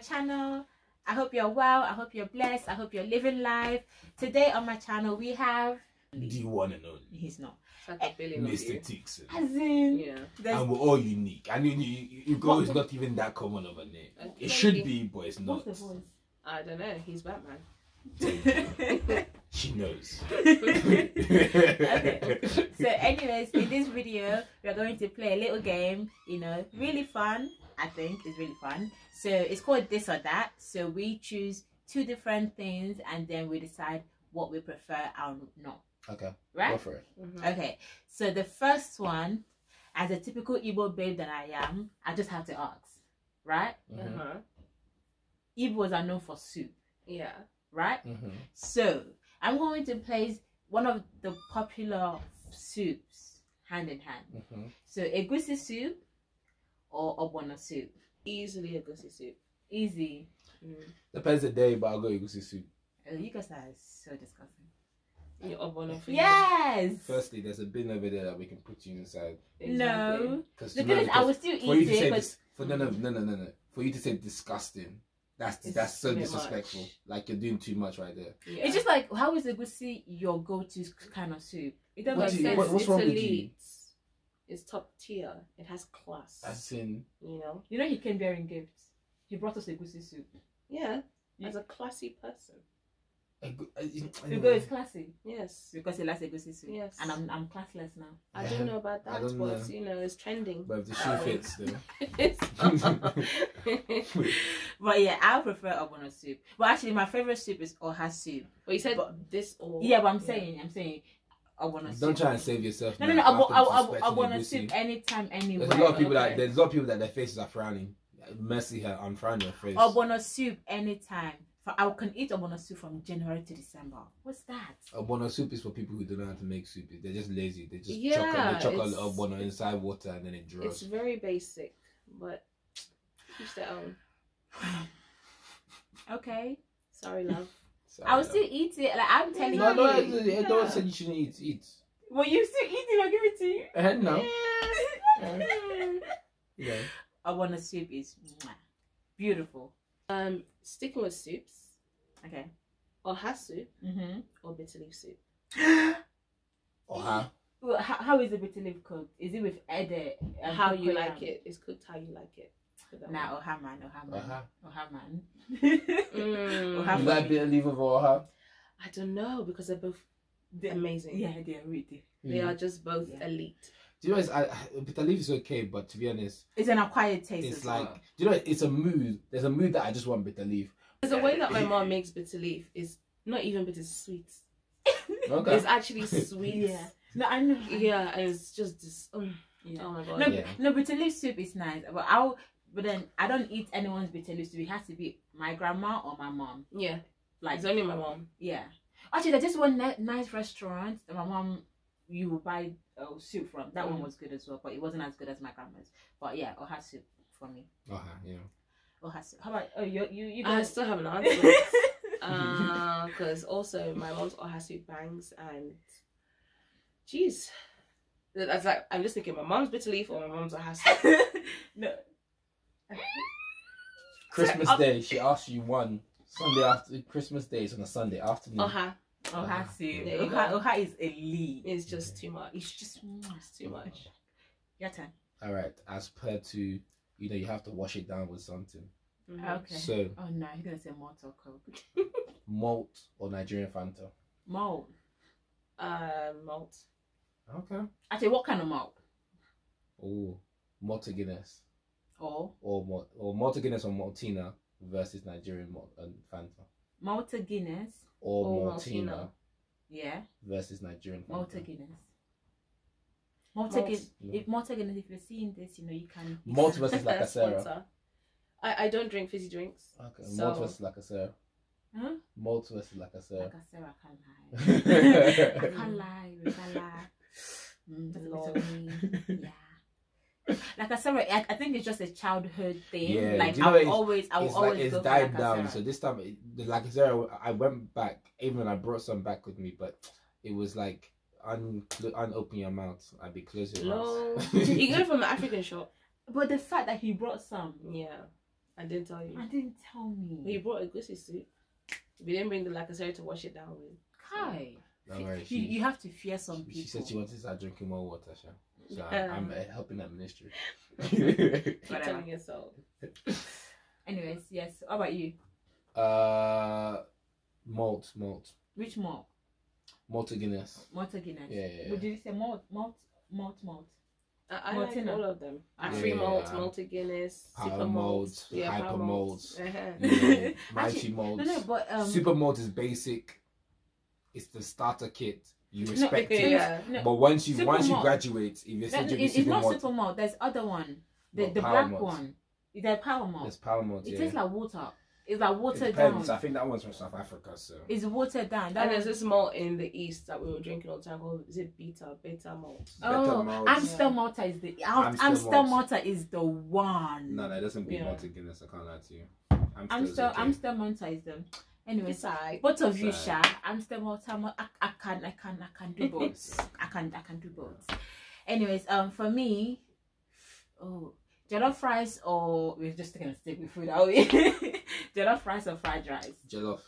channel. I hope you're well. I hope you're blessed. I hope you're living life. Today on my channel we have the one and only. He's not. Mr. Tixon. As in, yeah. And we're all unique. I mean, Igbo is not even that common of a name. It should be, but it's not. What's the voice? I don't know. He's Batman. She knows. Okay. So anyways, in this video we're going to play a little game, you know, really fun. I think it's really fun. So it's called This or That. So we choose two different things and then we decide what we prefer or not. Okay, right? Go for it. Okay, so the first one, as a typical Igbo babe that I am, I just have to ask, right? Igbos are known for soup. Yeah. Right? So I'm going to place one of the popular soups hand in hand. So Egusi soup or Ogbono soup? Easily Egusi soup. Easy. Depends the day, but I'll go Egusi soup. Oh, you guys are so disgusting. Your Ogbono for yes. Firstly, there's a bin over there that we can put you inside. Exactly. No. The thing is, I will still eat it. No. For you to say disgusting. That's so disrespectful. Much. Like you're doing too much right there. Yeah. It's just like, how is Egusi your go-to kind of soup? It doesn't make sense. What's wrong with you? It's top tier. It has class. That's in. You know he came bearing gifts. He brought us Egusi soup. Yeah. As a classy person. Igbo is classy. Yes. Because he likes Egusi soup. Yes. And I'm classless now. I don't know about that, but it's trending. But if the shoe fits, though. But yeah, I prefer Ogbono soup. But actually, my favorite soup is Oha soup. But you said this or yeah, but I'm saying Ogbono soup. Don't try and save yourself. No. Ogbono soup anytime, anywhere. There's a lot of people that their faces are frowning. Mercy her, I'm frowning your face. Ogbono soup anytime. I can eat Ogbono soup from January to December. What's that? Ogbono soup is for people who don't know how to make soup. They're just lazy. They just chuck a Ogbono inside water and then it draws. It's very basic, but each their own. Okay. Sorry, love. I will still eat it. Like I'm telling you. No, don't say you shouldn't eat. Well, you still eat it. I give it to you. No. Yeah. Ogbono soup is beautiful. Sticking with soups. Okay. Oha soup or bitter leaf soup. Oha. Well, how is the bitter leaf cooked? Is it with ede? How you like it? It's cooked how you like it. Nah, Oha man. You like bitter leaf over Oha? I don't know because they're both amazing. Yeah, they're really. They are just both elite. Do you know, bitter leaf is okay, but to be honest, it's an acquired taste. It's like, do you know, it's a mood. There's a mood that I just want bitter leaf. There's a way that my mom makes bitter leaf is not even bitter, sweet. Okay. It's actually sweet. Yeah. No, I know. Yeah, and it's just this. Oh my god. No, bitter leaf soup is nice, but then I don't eat anyone's bitter leaf soup. It has to be my grandma or my mom. Yeah, like it's only my mom. Yeah. Actually, there's just one nice restaurant that my mom you will buy soup from. That one was good as well, but it wasn't as good as my grandma's. But yeah, Oha soup for me. Oha, yeah. Oha soup. How about you? I still haven't answered. Because also my mom's Oha soup bangs and, jeez, that's like I'm just thinking my mom's bitter leaf or my mom's Oha soup. No. Christmas Day, she asked you one Sunday after Christmas Day is on a Sunday afternoon. Oha soup. Oha is elite. It's just too much. It's just too much. Your turn. All right. As per to, you have to wash it down with something. Okay. So. Oh no, he's gonna say malt or Coke. Malt or Nigerian Fanta. Malt. Malt. Okay. Actually, what kind of malt? Oh, Malta Guinness. Or Malta Guinness or Maltina versus Nigerian Fanta. Malta Guinness. Or Maltina. Yeah. Versus Nigerian Fanta. Malta Guinness. If Malta Guinness, if you're seeing this, you can. Malt versus Lacasera. I don't drink fizzy drinks. Okay. So... Malt versus Lacasera. Huh? Malt versus Lacasera. Lacasera, I can't lie. I can't lie. That's a bit of me. Yeah. Lacasera, I think it's just a childhood thing. Yeah, like I will always it's died down. So this time, the Lacasera, I went back. Even I brought some back with me, but it was like unopen your mouth. I'd be closing your mouth. You go from the African shop. But the fact that he brought some, yeah, I didn't tell you. I didn't tell me. Well, you brought Egusi soup. We didn't bring the lacasera to wash it down with. Kai. Don't worry, You have to fear some people. She said she wanted to start drinking more water, so I'm helping that ministry. Keep telling yourself. Anyways, yes. How about you? Malt. Which malt? Malta Guinness. Malta Guinness. Yeah. Would you say malt? I like all of them. Free malt, Malta Guinness, super malt, hyper malt, mighty malt. No, but super malt is basic. It's the starter kit. You respect it. Yeah. But once you graduate, if you're still drinking it's not malt, super malt. There's other one. The Power black malt. one. Is there power malt? There's power malt. It tastes like water. It's like watered It down. depends. I think that one's from South Africa, so It's watered down. And there's this malt in the east that we were drinking all the time called, is it beta malt? Oh, malt. Amstel Malta is the Amstel Malta is the one. No, that doesn't beat Malta Guinness. I can't lie to you. Amstel Malta is the. Anyway, both of you, Sha. Amstel Malta. I can do both. I can do both. Anyways, for me, Jello Fries, or we're just gonna stick with food, are we? Jello Fries or fried rice? Jollof.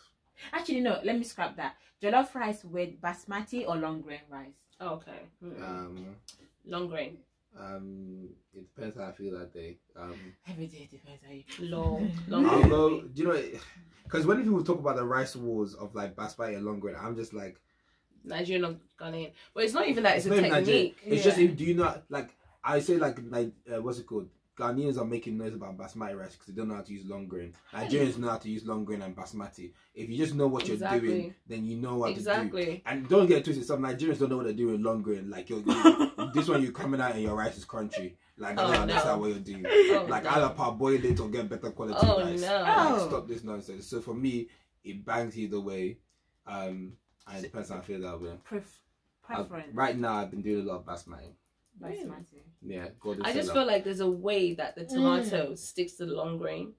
Actually, no. Let me scrap that. Jello Fries with basmati or long grain rice. Okay. Long grain. It depends how I feel that day. Every day depends how you. Long I'll go. Do you know? Because when people talk about the rice wars of like basmati and long grain, I'm just like Nigerian or Ghanaian. But it's not even that. It's a technique. It's just, do you not like? I say like what's it called? Ghanaians are making noise about basmati rice because they don't know how to use long grain. Nigerians know how to use long grain and basmati. If you just know what you're doing, then you know what to do. And don't get it twisted. Some Nigerians don't know what they're doing with long grain. Like this one, you're coming out and your rice is crunchy. Like that's not what you're doing. Like either parboil it or get better quality rice. Like, stop this nonsense. So for me, it bangs either way. And it depends how I feel that way. Preference. Right now, I've been doing a lot of basmati. Yeah, I just feel like there's a way that the tomato sticks to the long grain.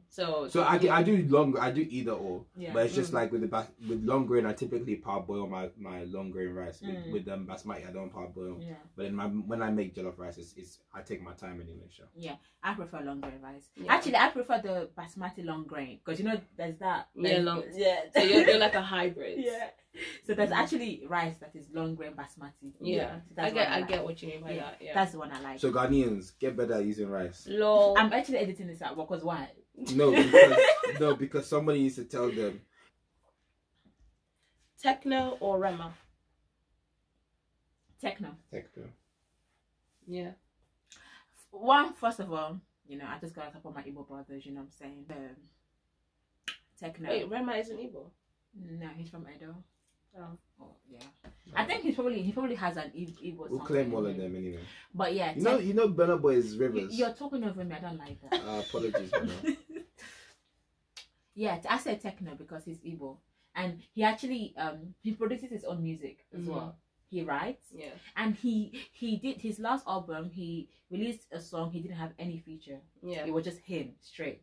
So I do either or. Yeah. But it's just like with long grain, I typically parboil my long grain rice. With basmati, I don't parboil. Yeah. But when I make jollof rice, it's I take my time anyway. Sure. Yeah, I prefer long grain rice. Yeah. Actually, I prefer the basmati long grain because there's that. So you're like a hybrid. Yeah. So there's actually rice that is long grain basmati. Yeah, so I get what you mean by that. Yeah, that's the one I like. So Ghanaians, get better at using rice. Lol. I'm actually editing this out because why? Because somebody needs to tell them. Techno or Rema? Techno. Yeah. First of all, I just got on top of my Igbo brothers. You know what I'm saying? Techno. Wait, Rema isn't Igbo. No, he's from Edo. Oh yeah. No. I think he probably has an Igbo. We'll claim all of them anyway. But yeah, you know Burna Boy's Rivers. You're talking over me. I don't like that. Apologies, Burna. Yeah, I said techno because he's Igbo, and he actually he produces his own music as well. He writes. Yeah. And he did his last album. He released a song. He didn't have any feature. Yeah. It was just him straight.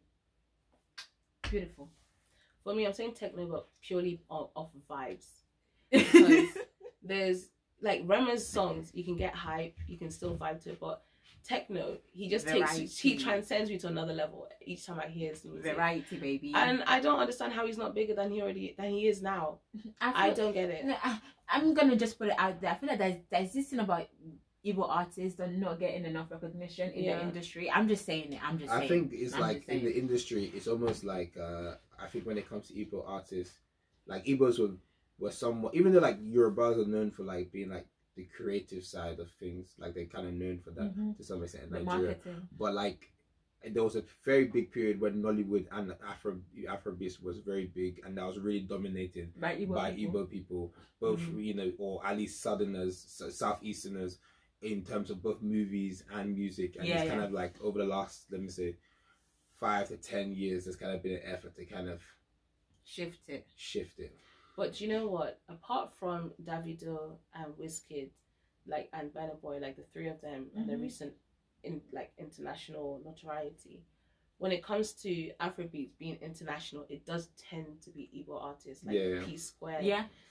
Beautiful. For me, I'm saying techno, but purely off vibes. Because there's like Rema's songs, you can get hype, you can still vibe to it, but techno, he transcends you to another level each time I hear his music. Variety, baby. And I don't understand how he's not bigger than he is now. I don't get it. I'm gonna just put it out there. I feel like there's this thing about Igbo artists that are not getting enough recognition in the industry. I'm just saying it. I think it's like in the industry, it's almost like I think when it comes to Igbo artists, like Igbos were somewhat, even though like Yorubas are known for like being like the creative side of things, like they're kind of known for that to some extent in Nigeria. But like there was a very big period when Nollywood and Afrobeat was very big, and that was really dominated by Igbo people, both or at least Southerners, Southeasterners, in terms of both movies and music. And it's kind of like over the last, let me say, 5 to 10 years, there's kind of been an effort to kind of shift it. But you know what? Apart from Davido and Wizkid, and Burna Boy, the three of them, and the recent international notoriety, when it comes to Afrobeat being international, it does tend to be Igbo artists P Square,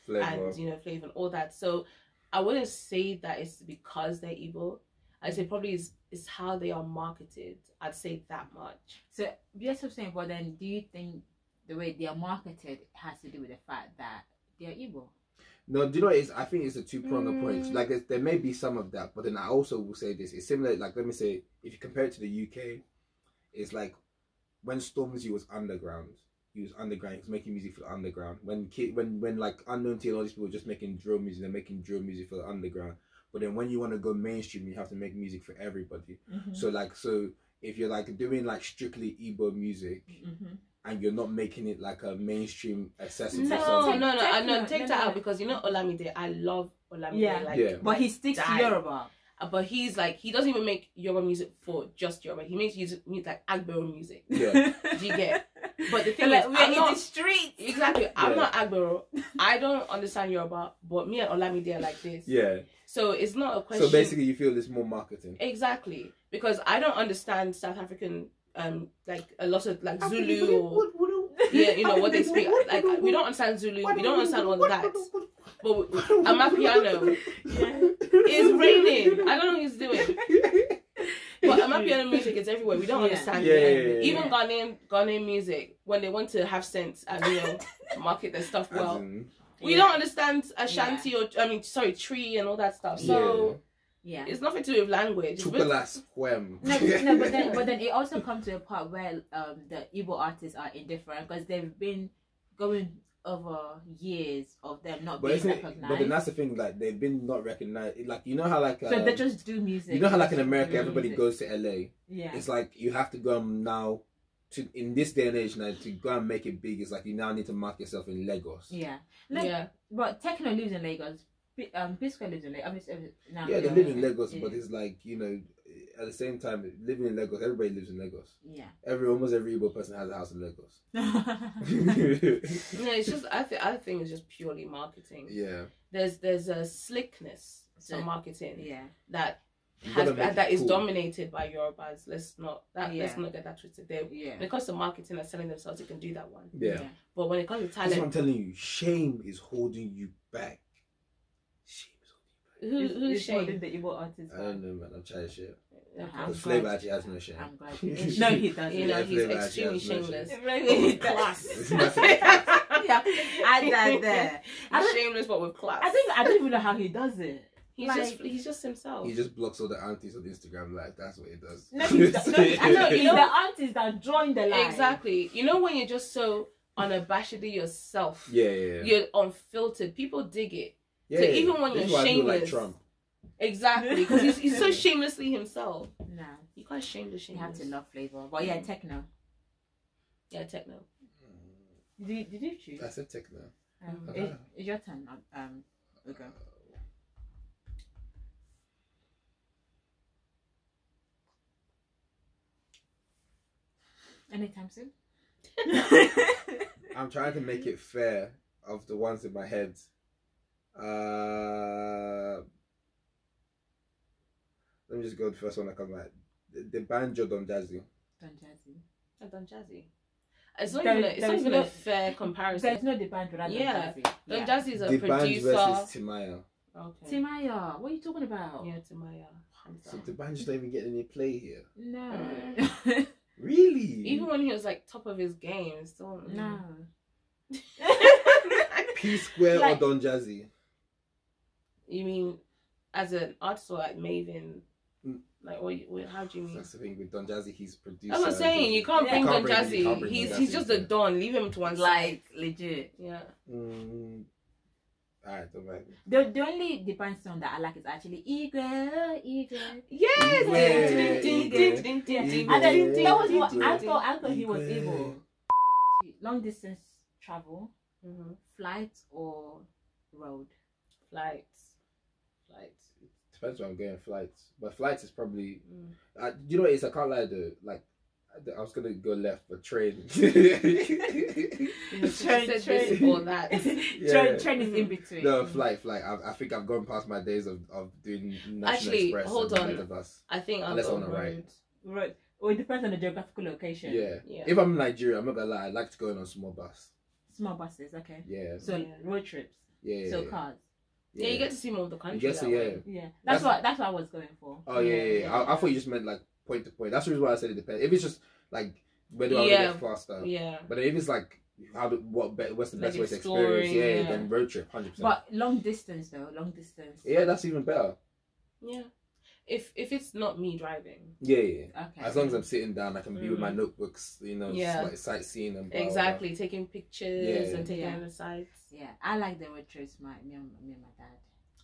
Flavor. and Flavor and all that. So I wouldn't say that it's because they're Igbo. I'd say probably is how they are marketed. I'd say that much. So yes, I'm saying, but then do you think the way they are marketed has to do with the fact that they are Igbo? No, do you know what it is? I think it's a two-pronged approach. Like, there may be some of that, but then I also will say this. It's similar, like, let me say, if you compare it to the UK, it's like, when Stormzy was underground, he was making music for the underground. When like, Unknown T and all these people were just making drill music, they're making drill music for the underground. But then when you want to go mainstream, you have to make music for everybody. So if you're, like, doing, like, strictly Igbo music, and you're not making it like a mainstream accessible. No, take that out, because you know Olamide. I love Olamide. But he sticks to Yoruba. But he's like, he doesn't even make Yoruba music for just Yoruba. He makes music like Agbero music. Yeah. Do you get? But the thing like, is, we're in the streets. Exactly. I'm not Agbero. I don't understand Yoruba, but me and Olamide are like this. Yeah. So it's not a question. So basically, you feel it's more marketing. Exactly, because I don't understand South African, like a lot of like Zulu or what they speak. Like, we don't understand Zulu. We don't understand all that. But Amapiano is raining. I don't know what he's doing. But Amapiano music is everywhere. We don't understand it. Even Ghanaian music, when they want to have sense and market their stuff well, we don't understand Ashanti or Tree and all that stuff. So it's nothing to do with language. No, but then it also comes to a part where the Igbo artists are indifferent, because they've been going over years of them not being recognized. But then that's the thing, like, they've been not recognized. Like, you know how, like, so they just do music. You know how, like, in America everybody goes to LA. Yeah. It's like you have to go now in this day and age now to go and make it big. It's like you now need to mark yourself in Lagos. But Techno lives in Lagos. Bisco lives in Lagos. They live in Lagos, but it's like, at the same time, living in Lagos, everybody lives in Lagos. Yeah. Almost every Igbo person has a house in Lagos. It's just, I think it's just purely marketing. Yeah. There's a slickness to marketing. Yeah. That is dominated by Yorubas. Let's not get that twisted. When it comes to marketing and selling themselves, you can do that one. Yeah. But when it comes to talent, that's what I'm telling you. Shame is holding you back. Who's holding the Igbo artist? I don't know, man. I'm trying to share. Because Flavor actually has no shame. I'm glad. No, he doesn't. He's extremely shameless. Class. Add that there. He's shameless, but with class. I don't even know how he does it. He's just himself. He just blocks all the aunties on Instagram live. That's what he does. No, I know. The aunties that join the live. Exactly. You know when you're just so unabashedly yourself. Yeah. You're unfiltered. People dig it. Yeah. So even when you're shameless. Like Trump. Exactly, because he's so shamelessly himself. No, you can't shame the shameless. You have to love Flavor, but techno. Yeah, techno. Did you choose? I said techno. It's your turn. Okay. Anytime soon. I'm trying to make it fair of the ones in my head. Let me just go to the first one that comes out. The banjo Don Jazzy. Don Jazzy. It's not even a fair comparison. There's no the banjo Don Jazzy. Don Jazzy is a the producer. Versus Timaya. Okay. Timaya, what are you talking about? Yeah, Timaya. So the banjo's not even getting any play here. No. Really? Even when he was like top of his game, still no. P Square or Don Jazzy? You mean as an artist or like Maven? Like, how do you mean? That's the thing with Don Jazzy. He's producer. I was saying you can't bring Don Jazzy. He's just a Don. Leave him to one side. Legit. Yeah. Alright, don't mind. The only depends song that I like is actually Igwe. Yes. And then that was what I thought he was able. Long distance travel, flight or road. Flights. Depends where I'm going. Flights, but flights is probably. You know what it is? I can't lie though. Like, I was gonna go left, but train. Train or that. Train is in between. No, flight. I think I've gone past my days of doing National Express. Hold on. I think I'll go road. Road. Well, it depends on the geographical location. Yeah. If I'm in Nigeria, I'm not gonna lie. I like to go on a small bus. Small buses, okay. Yeah. So road trips. Yeah. So cars. Yeah, you get to see more of the country. You get to, yeah. Yeah, that's what I was going for. Oh yeah. I thought you just meant like point to point. That's the reason why I said it depends. If it's just like where do I get faster? Yeah. But if it's like what's the best way to exploring, experience? Then road trip, 100%. But long distance though, long distance. Yeah, that's even better. Yeah. If it's not me driving. Yeah. Okay. As long as I'm sitting down, I can be with my notebooks, you know, just like sightseeing and blah, exactly, blah. taking pictures and taking the sights. Yeah, I like the road trips. Me and my dad.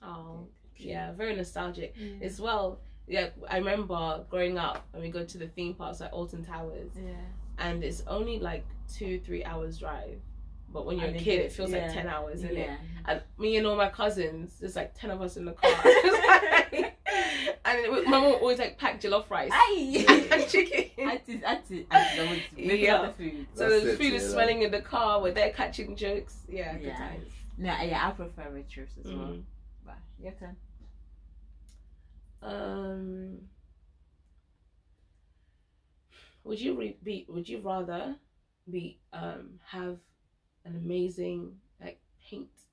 Oh, yeah, very nostalgic as well. Yeah, I remember growing up and we go to the theme parks like Alton Towers. Yeah. And it's only like 2-3 hours drive. But when you're a kid, it feels like 10 hours, isn't it? And me and all my cousins, there's like 10 of us in the car. And my mom always like packed Jello Fries and chicken. I make up the food. So the food is smelling in the car. We're there catching jokes. Yeah, good times. No, I prefer road trips as well. But your turn. Would you rather have an amazing like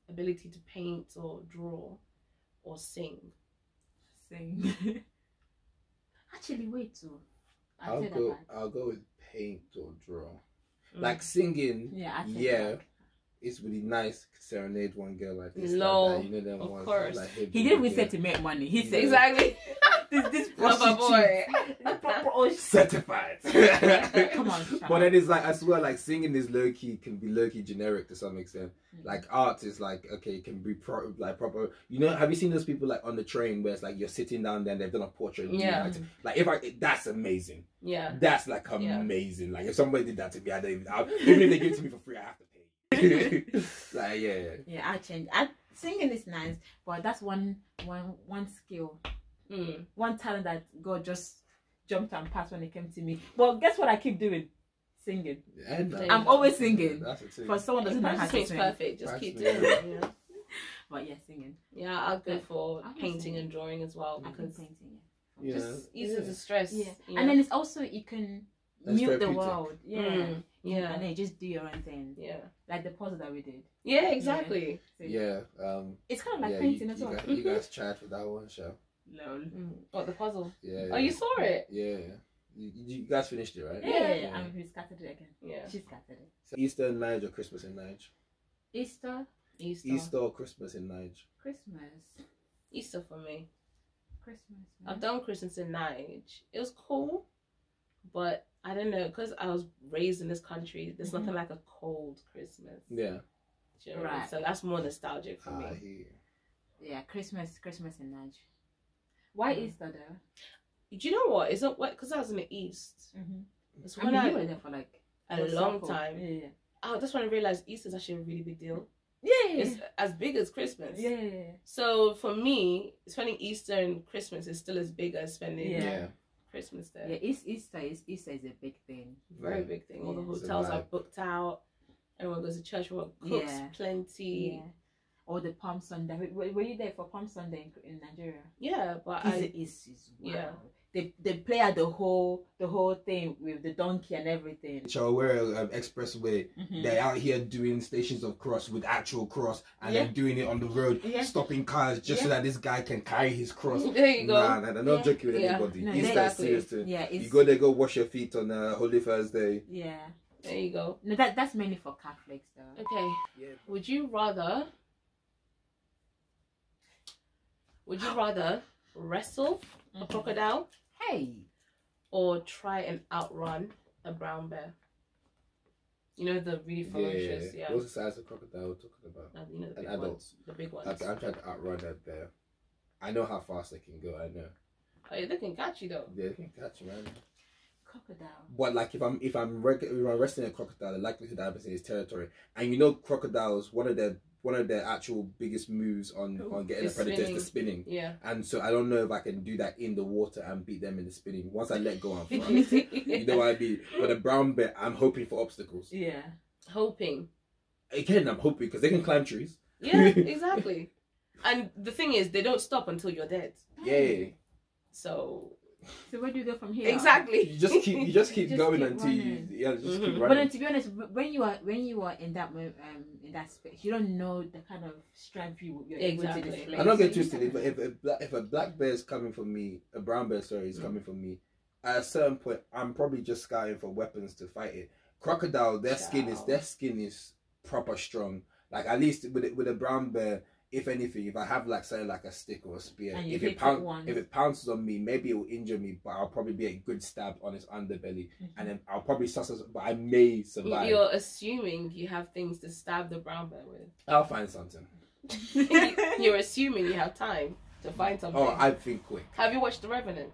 ability to paint or draw, or sing? Actually, wait too. I'll go with paint or draw. Like singing. Yeah. It's really nice to serenade one girl like this. No, like that. You know them of ones. course. Like, he didn't really say to make money. He said exactly. this lover boy. Certified. Come on. But then it's like, I swear, like singing is low key, can be low key generic to some extent. Like art is like, okay, it can be proper. You know, have you seen those people like on the train where it's like you're sitting down there and they've done a portrait? Yeah. Like that's amazing. Yeah. That's like amazing. Like if somebody did that to me, even if they give it to me for free, I have to pay. Like yeah, I'll change. Singing is nice, but that's one skill, one talent that God just jumped and passed when it came to me. But guess what? I keep doing singing. I'm always singing. For someone doesn't know how to sing. Perfect. Just keep doing it. Yeah. But yeah, singing. Yeah, I'll go for painting and drawing as well, because just eases the stress. Yeah, and then it's also you can mute the world. Yeah. And then just do your own thing. Yeah. Like the puzzle that we did. Yeah, exactly. Yeah. It's kind of like painting as well. You guys tried for that one show. Lol. What, the puzzle? Yeah. Oh, you saw it? Yeah. You guys finished it, right? Yeah. And we scattered it again. Yeah. She scattered it. So Easter in Nige or Christmas in Nige? Easter or Christmas in Nige? Christmas. Easter for me. Christmas. I've done Christmas in Nige. It was cool, but I don't know, because I was raised in this country, there's nothing like a cold Christmas. Yeah. You know? Right. So that's more nostalgic for me. Yeah, Christmas in Nige. Why Easter though? Do you know what? It's not because I was in the East. It's when you were there for like a long time. Yeah. Oh, that's when I realized Easter's actually a really big deal. Yeah. It's as big as Christmas. Yeah. So for me, spending Easter and Christmas is still as big as spending Christmas there. Yeah, Easter is a big thing. Very big thing. All the hotels are booked out. Everyone goes to church. Everyone cooks plenty. Yeah. Or the Palm Sunday. Were you there for Palm Sunday in Nigeria? Yeah, but it's wow. They play out the whole thing with the donkey and everything. Chawera Expressway, they're out here doing stations of cross with actual cross, and they're doing it on the road, stopping cars just so that this guy can carry his cross. There you go. Nah, they're not joking with anybody. No, Easter is serious too. Yeah, you go wash your feet on Holy Thursday. Yeah. There you go. No, that's mainly for Catholics though. Okay. Yeah. Would you rather wrestle a crocodile? Hey. Or try and outrun a brown bear? You know, the really ferocious. Yeah. What's the size of crocodile we're talking about? You know, the big adult ones. The big ones. I'm trying to outrun that bear. I know how fast they can go. I know. Oh, yeah, they can catch you though. Yeah, they can catch you, man. Crocodile. But like if I'm wrestling a crocodile, the likelihood that happens in his territory, and you know, crocodiles, one of their actual biggest moves on getting a predator is the spinning. Yeah. And so I don't know if I can do that in the water and beat them in the spinning. Once I let go, I'm fine. You know what I mean? But a brown bear, I'm hoping for obstacles. Yeah. Hoping. Again, I'm hoping because they can climb trees. Yeah, exactly. And the thing is, they don't stop until you're dead. Yeah. So So where do you go from here? Exactly. You just keep going keep until you running. just keep But running. then, to be honest, when you are in that space, you don't know the kind of strength you're able to display. I'm not getting So you twisted. never know. If a black bear is coming for me, a brown bear, sorry, is coming for me, at a certain point, I'm probably just scouting for weapons to fight it. Crocodile, their skin is proper strong. Like, at least with a brown bear, if anything, if I have like something like a stick or a spear, if it pounces on me, maybe it will injure me, but I'll probably be a good stab on its underbelly, and then I'll probably but I may survive. You're assuming you have things to stab the brown bear with. I'll find something. You're assuming you have time to find something. Oh, I think quick. Have you watched The Revenant?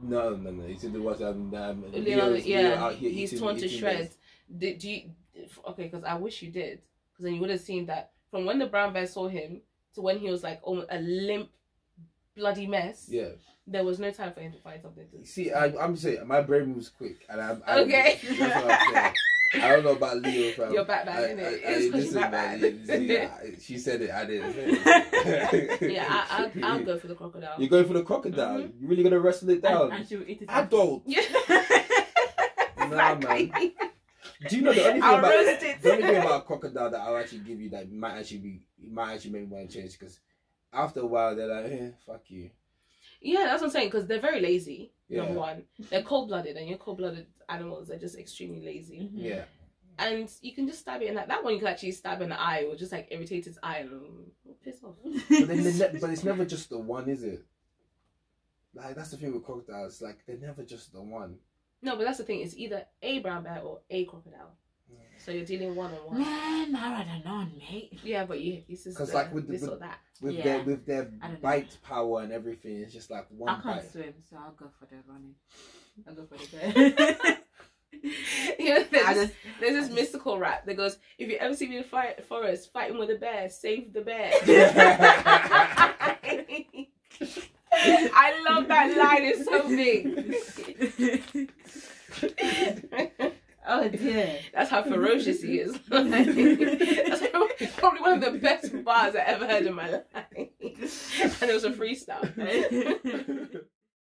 No. You said there was he's torn to shreds. Do you? Okay, because I wish you did, because then you would have seen that from when the brown bear saw him to when he was like almost a limp, bloody mess. Yeah. There was no time for him to find something to. See, I'm just saying, my brain moves quick, and Okay. That's what I'm saying. I don't know about Leo, fam. You're Batman, innit? Listen, man, she said it, I didn't say it. Yeah, I'll go for the crocodile. You're going for the crocodile? Mm-hmm. You really gonna wrestle it down? And she will eat it. Adult. Yeah. Nah, man. Do you know the only thing about a crocodile that I'll actually give you that might actually make me want to change? Because after a while they're like, fuck you. Yeah, that's what I'm saying, because they're very lazy. Yeah. Number one, they're cold-blooded, and your cold-blooded animals are just extremely lazy. Mm-hmm. Yeah. And you can just stab it in that one. You can actually stab in the eye, or just like irritate its eye, and piss off. But it's never just the one, is it? Like, that's the thing with crocodiles. Like, they're never just the one. No, but that's the thing. It's either a brown bear or a crocodile. So you're dealing one-on-one. Man, I rather not, mate. Yeah, but this is because like with or that. with their bite power and everything, it's just like one I can't bite. swim, so I'll go for the running. I'll go for the bear. There's this mystical rap that goes, if you ever see me in the forest fighting with a bear, save the bear. I love that line. It's so big. Oh dear. That's how ferocious he is. That's probably one of the best bars I ever heard in my life. And it was a freestyle.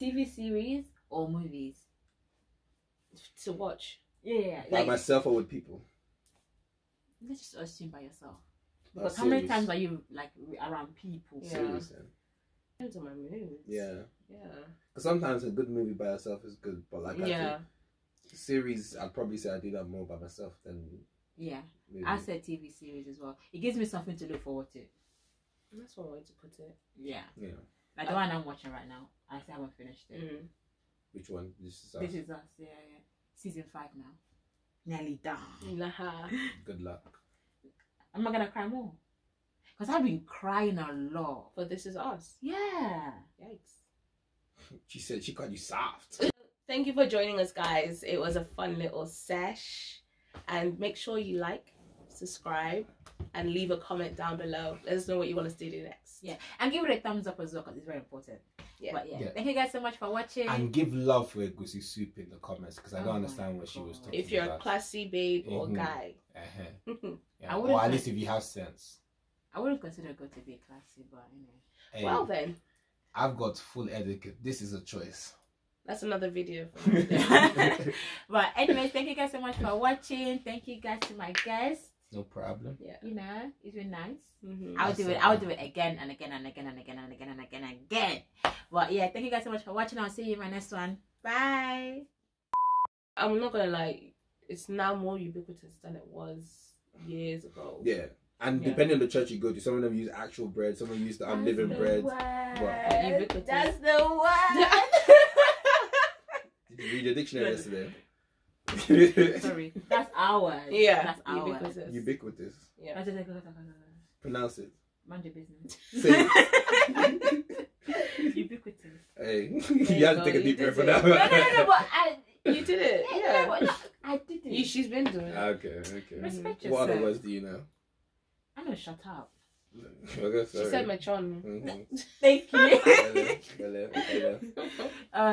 TV series or movies? To watch. Yeah. By myself or with people? Let's just assume by yourself. Not Because how many serious. times are you like around people? Yeah. Serious then. Depends on my mood. Yeah. Yeah. Because sometimes a good movie by yourself is good, but like I Yeah. think series, I'd probably say I do that more by myself than Yeah. movie. I said TV series as well. It gives me something to look forward to. That's one way to put it. Yeah. Yeah. Like the one I'm watching right now. I still haven't finished it. Mm. Which one? This is us. This is us. Yeah. Season 5 now. Nearly done. Nah. Good luck. Am I gonna cry more? Because I've been crying a lot. But This Is Us. Yeah. Yikes. She said she called you soft. Thank you for joining us, guys. It was a fun little sesh. And make sure you like, subscribe, and leave a comment down below. Let us know what you want us to do next. Yeah. And give it a thumbs up as well because it's very important. Yeah. But yeah. Yeah. Thank you guys so much for watching. And give love for Egusi soup in the comments because I don't Oh understand my what she was God. talking If you're about. a classy babe or guy. Uh-huh. Yeah. I Or wouldn't at say- least if you have sense. I wouldn't consider good to be classy, but you know. Hey, Well then, I've got full etiquette. This is a choice. that's another video for me. But anyways, thank you guys so much for watching. Thank you guys to my guests. No problem. Yeah. You know, it's been nice. Mm-hmm. I'll do it again and again and again and again and again and again and again. But yeah, thank you guys so much for watching. I'll see you in my next one. Bye. I'm not gonna lie, it's now more ubiquitous than it was years ago. Yeah. And Yeah. depending on the church you go to, some of them use actual bread, some of them use the unleavened bread. Ubiquitous. That's the one. Did you read your dictionary yesterday? Sorry, that's ours. Yeah, That's ours. ubiquitous. Ubiquitous. Yeah. Pronounce it. Mind your business. Say it. Ubiquitous. Hey, you you had to go, take a you deep did breath for it. that. No, but You did it. Yeah. no, I did it. She's been doing it. Okay. Respect What other yourself. words do you know? I know, shut up. Okay, She sorry. said Mechon. Mhm. Thank you. Hello.